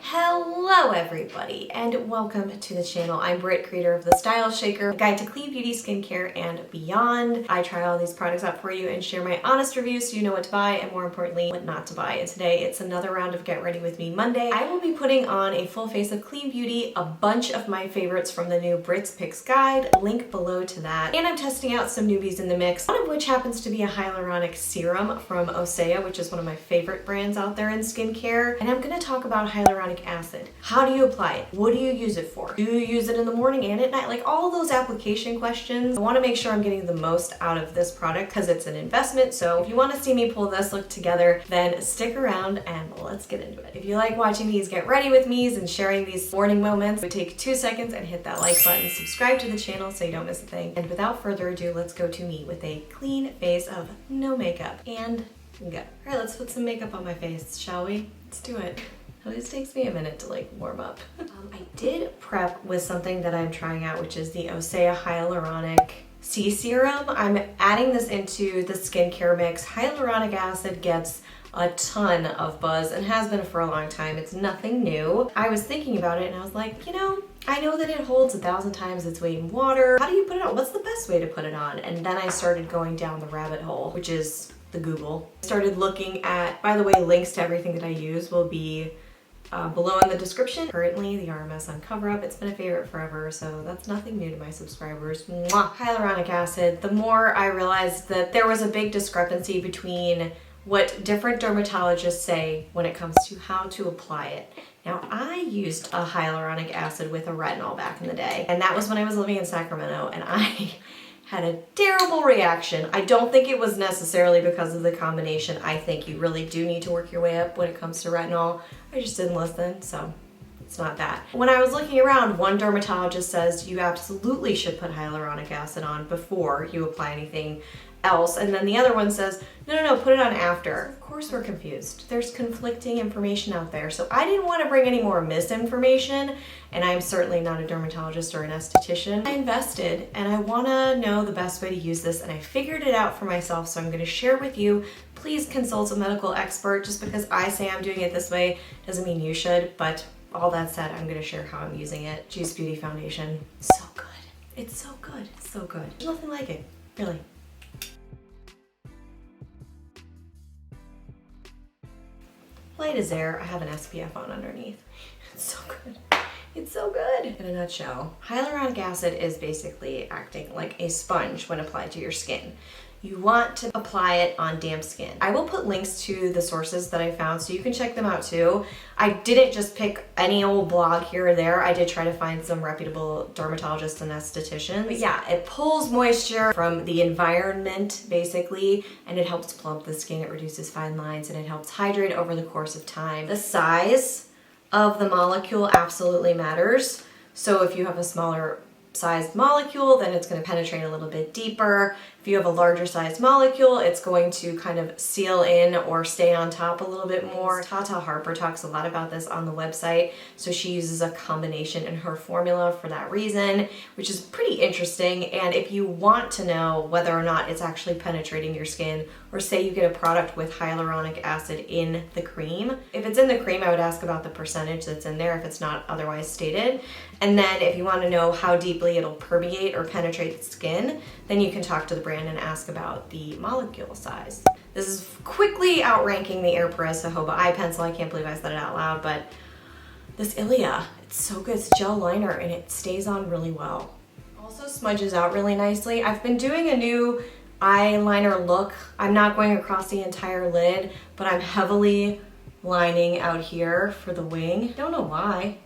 Hello everybody and welcome to the channel. I'm Britt, creator of The Style Shaker, a guide to clean beauty, skincare, and beyond. I try all these products out for you and share my honest reviews so you know what to buy and more importantly, what not to buy. And today it's another round of Get Ready With Me Monday. I will be putting on a full face of clean beauty, a bunch of my favorites from the new Britt's Picks guide, link below to that. And I'm testing out some newbies in the mix, one of which happens to be a hyaluronic serum from Osea, which is one of my favorite brands out there in skincare. And I'm gonna talk about hyaluronic acid. How do you apply it? What do you use it for? Do you use it in the morning and at night? Like all those application questions. I want to make sure I'm getting the most out of this product because it's an investment. So if you want to see me pull this look together, then stick around and let's get into it. If you like watching these Get Ready With Me's and sharing these morning moments, take 2 seconds and hit that like button, subscribe to the channel so you don't miss a thing. And without further ado, let's go to me with a clean face of no makeup and go. All right, let's put some makeup on my face, shall we? Let's do it. It always takes me a minute to like warm up. I did prep with something that I'm trying out, which is the Osea Hyaluronic C Serum. I'm adding this into the skincare mix. Hyaluronic acid gets a ton of buzz and has been for a long time. It's nothing new. I was thinking about it and I was like, you know, I know that it holds 1,000 times its weight in water. How do you put it on? What's the best way to put it on? And then I started going down the rabbit hole, which is the Google. I started looking at, by the way, links to everything that I use will be below in the description. Currently the RMS on Cover Up, it's been a favorite forever, so that's nothing new to my subscribers. Mwah. Hyaluronic acid. The more I realized that there was a big discrepancy between what different dermatologists say when it comes to how to apply it. Now, I used a hyaluronic acid with a retinol back in the day, and that was when I was living in Sacramento, and I had a terrible reaction. I don't think it was necessarily because of the combination. I think you really do need to work your way up when it comes to retinol. I just didn't listen, so it's not that. When I was looking around, one dermatologist says you absolutely should put hyaluronic acid on before you apply anything else, and then the other one says, no, put it on after. Of course we're confused. There's conflicting information out there, so I didn't want to bring any more misinformation, and I'm certainly not a dermatologist or an esthetician. I invested, and I want to know the best way to use this, and I figured it out for myself, so I'm going to share with you. Please consult a medical expert. Just because I say I'm doing it this way doesn't mean you should, but all that said, I'm going to share how I'm using it. Juice Beauty Foundation. So good. It's so good. It's so good. There's nothing like it, really. Light as air. I have an SPF on underneath. It's so good. It's so good. In a nutshell, hyaluronic acid is basically acting like a sponge when applied to your skin. You want to apply it on damp skin. I will put links to the sources that I found so you can check them out too. I didn't just pick any old blog here or there. I did try to find some reputable dermatologists and estheticians. But yeah, it pulls moisture from the environment basically, and it helps plump the skin. It reduces fine lines and it helps hydrate over the course of time. The size of the molecule absolutely matters. So if you have a smaller sized molecule, then it's going to penetrate a little bit deeper. If you have a larger sized molecule, it's going to kind of seal in or stay on top a little bit more. Tata Harper talks a lot about this on the website, so she uses a combination in her formula for that reason, which is pretty interesting. And if you want to know whether or not it's actually penetrating your skin, or say you get a product with hyaluronic acid in the cream, if it's in the cream, I would ask about the percentage that's in there if it's not otherwise stated. And then if you want to know how deeply it'll permeate or penetrate the skin, then you can talk to the brand and ask about the molecule size. This is quickly outranking the Airpress Jojoba eye pencil. I can't believe I said it out loud, but this ILIA, it's so good. It's gel liner and it stays on really well. Also smudges out really nicely. I've been doing a new eyeliner look. I'm not going across the entire lid, but I'm heavily lining out here for the wing. Don't know why.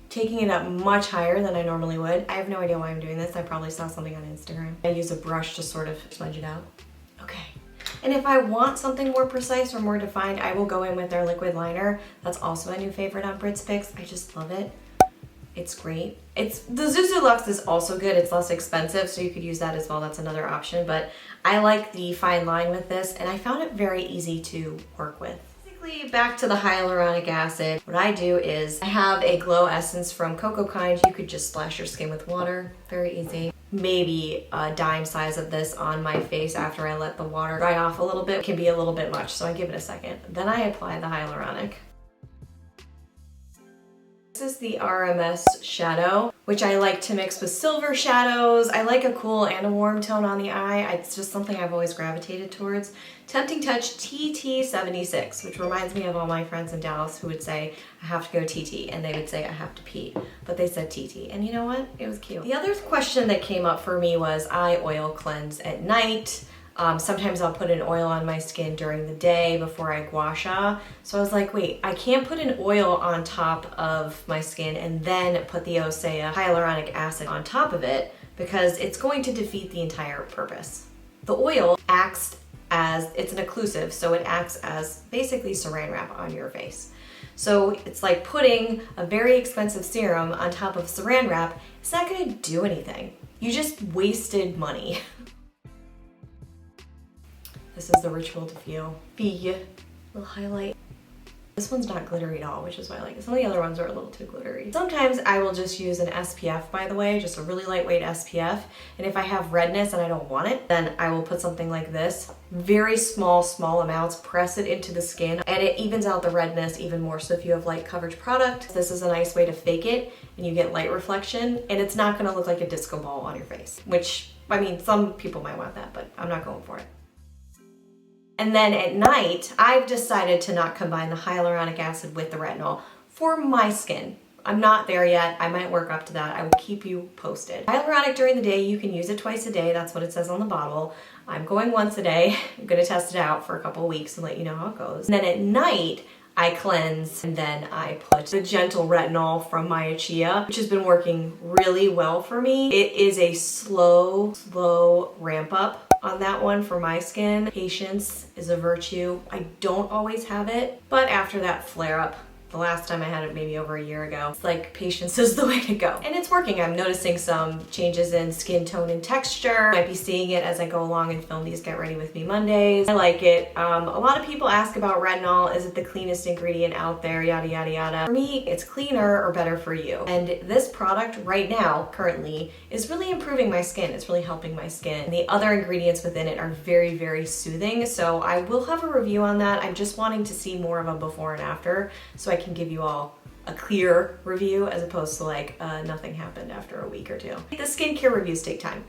Taking it up much higher than I normally would. I have no idea why I'm doing this. I probably saw something on Instagram. I use a brush to sort of smudge it out. Okay. And if I want something more precise or more defined, I will go in with their liquid liner. That's also a new favorite on Britt's Picks. I just love it. It's great. The Zuzu Luxe is also good. It's less expensive, so you could use that as well. That's another option. But I like the fine line with this, and I found it very easy to work with. Back to the hyaluronic acid, what I do is I have a glow essence from Cocoa Kind. You could just splash your skin with water, very easy. Maybe a dime size of this on my face after I let the water dry off a little bit. It can be a little bit much, so I give it a second. Then I apply the hyaluronic. This is the RMS shadow, which I like to mix with silver shadows. I like a cool and a warm tone on the eye. It's just something I've always gravitated towards. Tempting Touch TT76, which reminds me of all my friends in Dallas who would say, I have to go TT, and they would say, I have to pee. But they said TT, and you know what? It was cute. The other question that came up for me was I oil cleanse at night. Sometimes I'll put an oil on my skin during the day before I gua sha. So I was like, wait, I can't put an oil on top of my skin and then put the Osea hyaluronic acid on top of it because it's going to defeat the entire purpose. The oil acts as, it's an occlusive, so it acts as basically saran wrap on your face. So it's like putting a very expensive serum on top of saran wrap. It's not gonna do anything. You just wasted money. This is the Ritual Diffuse little highlight. This one's not glittery at all, which is why I like it. Some of the other ones are a little too glittery. Sometimes I will just use an SPF, by the way, just a really lightweight SPF. And if I have redness and I don't want it, then I will put something like this. Very small amounts, press it into the skin, and it evens out the redness even more. So if you have light coverage product, this is a nice way to fake it, and you get light reflection, and it's not gonna look like a disco ball on your face, which, I mean, some people might want that, but I'm not going for it. And then at night, I've decided to not combine the hyaluronic acid with the retinol for my skin. I'm not there yet. I might work up to that. I will keep you posted. Hyaluronic during the day, you can use it twice a day. That's what it says on the bottle. I'm going once a day. I'm gonna test it out for a couple of weeks and let you know how it goes. And then at night, I cleanse and then I put the gentle retinol from my Osea, which has been working really well for me. It is a slow ramp up on that one for my skin. Patience is a virtue. I don't always have it, but after that flare up, the last time I had it maybe over a year ago, it's like patience is the way to go. And it's working. I'm noticing some changes in skin tone and texture. Might be seeing it as I go along and film these Get Ready With Me Mondays. I like it. A lot of people ask about retinol. Is it the cleanest ingredient out there? Yada, yada, yada. For me, it's cleaner or better for you. And this product right now, currently, is really improving my skin. It's really helping my skin. And the other ingredients within it are very, very soothing. So I will have a review on that. I'm just wanting to see more of a before and after so I can give you all a clear review as opposed to like nothing happened after a week or two. The skincare reviews take time.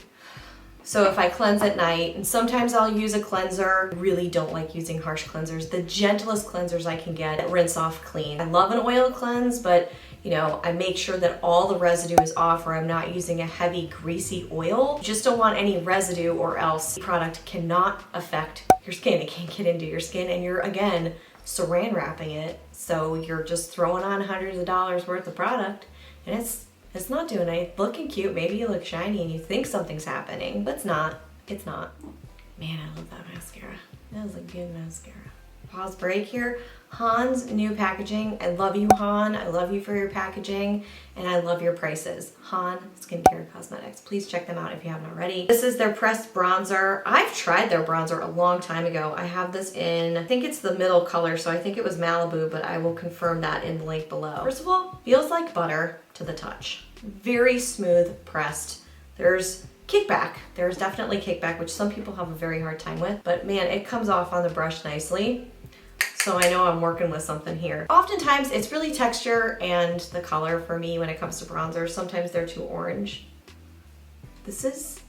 So if I cleanse at night, and sometimes I'll use a cleanser, I really don't like using harsh cleansers. The gentlest cleansers I can get, rinse off clean. I love an oil cleanse, but you know, I make sure that all the residue is off or I'm not using a heavy greasy oil. You just don't want any residue or else the product cannot affect your skin. It can't get into your skin and you're, again, saran wrapping it. So you're just throwing on hundreds of dollars worth of product and it's not doing anything. Looking cute, maybe you look shiny and you think something's happening, but it's not. It's not. Man, I love that mascara. That was a good mascara. Pause break here. Han's new packaging. I love you, Han. I love you for your packaging and I love your prices. Han Skincare Cosmetics. Please check them out if you haven't already. This is their pressed bronzer. I've tried their bronzer a long time ago. I have this in, I think it's the middle color, so I think it was Malibu, but I will confirm that in the link below. First of all, feels like butter to the touch. Very smooth pressed. There's kickback. There's definitely kickback, which some people have a very hard time with, but man, it comes off on the brush nicely. So I know I'm working with something here. Oftentimes it's really texture and the color for me when it comes to bronzer. Sometimes they're too orange. This is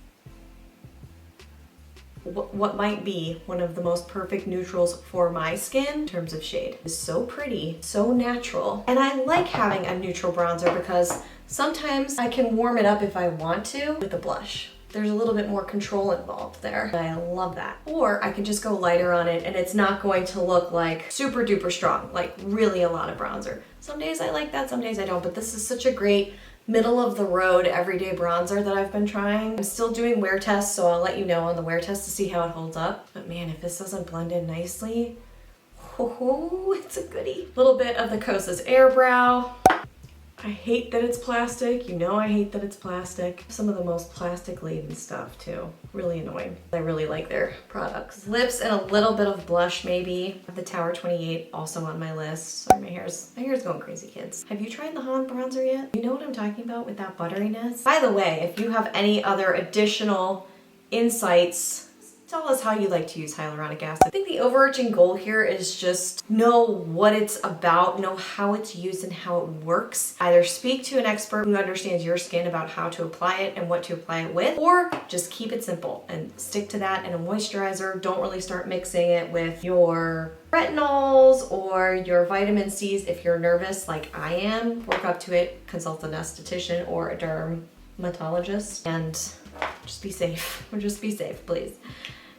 what might be one of the most perfect neutrals for my skin in terms of shade. It's so pretty, so natural. And I like having a neutral bronzer because sometimes I can warm it up if I want to with a blush. There's a little bit more control involved there. I love that. Or I can just go lighter on it and it's not going to look like super duper strong, like really a lot of bronzer. Some days I like that, some days I don't, but this is such a great middle of the road everyday bronzer that I've been trying. I'm still doing wear tests, so I'll let you know on the wear test to see how it holds up. But man, if this doesn't blend in nicely, oh, it's a goodie. A little bit of the Kosas Air Brow. I hate that it's plastic. You know I hate that it's plastic. Some of the most plastic laden stuff too. Really annoying. I really like their products. Lips and a little bit of blush maybe. The Tower 28 also on my list. Sorry, my hair's going crazy, kids. Have you tried the Han bronzer yet? You know what I'm talking about with that butteriness? By the way, if you have any other additional insights, Tell us how you like to use hyaluronic acid. I think the overarching goal here is just know what it's about, know how it's used and how it works. Either speak to an expert who understands your skin about how to apply it and what to apply it with, or just keep it simple and stick to that. And a moisturizer, don't really start mixing it with your retinols or your vitamin C's if you're nervous like I am. Work up to it, consult an esthetician or a dermatologist, and just be safe. Or just be safe, please.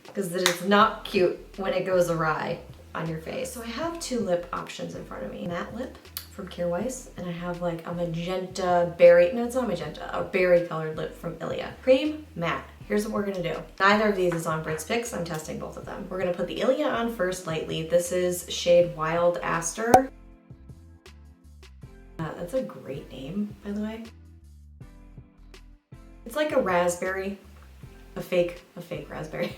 Because it is not cute when it goes awry on your face. So I have two lip options in front of me. Matte lip from Kjaer Weis, and I have like a magenta berry, no, it's not magenta, a berry colored lip from ILIA. Cream, matte. Here's what we're gonna do. Neither of these is on Britt's picks. I'm testing both of them. We're gonna put the ILIA on first lightly. This is shade Wild Aster. That's a great name, by the way. It's like a raspberry, a fake raspberry.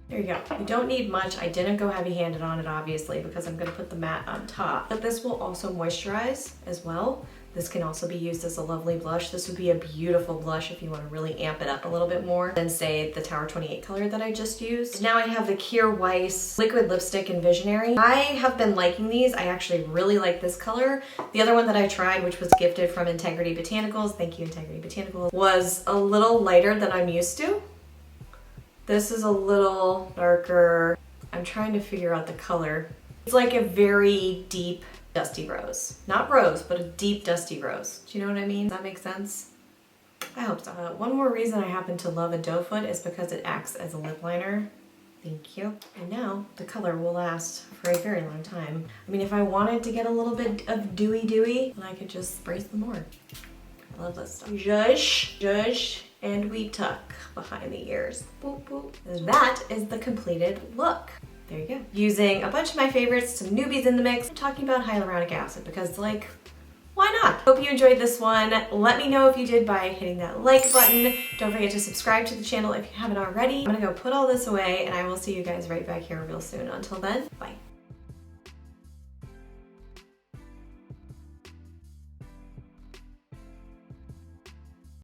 There you go. You don't need much. I didn't go heavy-handed on it, obviously, because I'm gonna put the matte on top. But this will also moisturize as well. This can also be used as a lovely blush. This would be a beautiful blush if you want to really amp it up a little bit more than, say, the Tower 28 color that I just used. Now I have the Kjaer Weis Liquid Lipstick in Visionary. I have been liking these. I actually really like this color. The other one that I tried, which was gifted from Integrity Botanicals, thank you Integrity Botanicals, was a little lighter than I'm used to. This is a little darker. I'm trying to figure out the color. It's like a very deep dusty rose. Not rose, but a deep dusty rose. Do you know what I mean? Does that make sense? I hope so. One more reason I happen to love a doe foot is because it acts as a lip liner. Thank you. And now the color will last for a very long time. I mean, if I wanted to get a little bit of dewy, then I could just spray some more. I love this stuff. Zhush, and we tuck behind the ears. Boop, boop. And that is the completed look. There you go. Using a bunch of my favorites, some newbies in the mix, I'm talking about hyaluronic acid because, like, why not? Hope you enjoyed this one. Let me know if you did by hitting that like button. Don't forget to subscribe to the channel if you haven't already. I'm gonna go put all this away and I will see you guys right back here real soon. Until then, bye.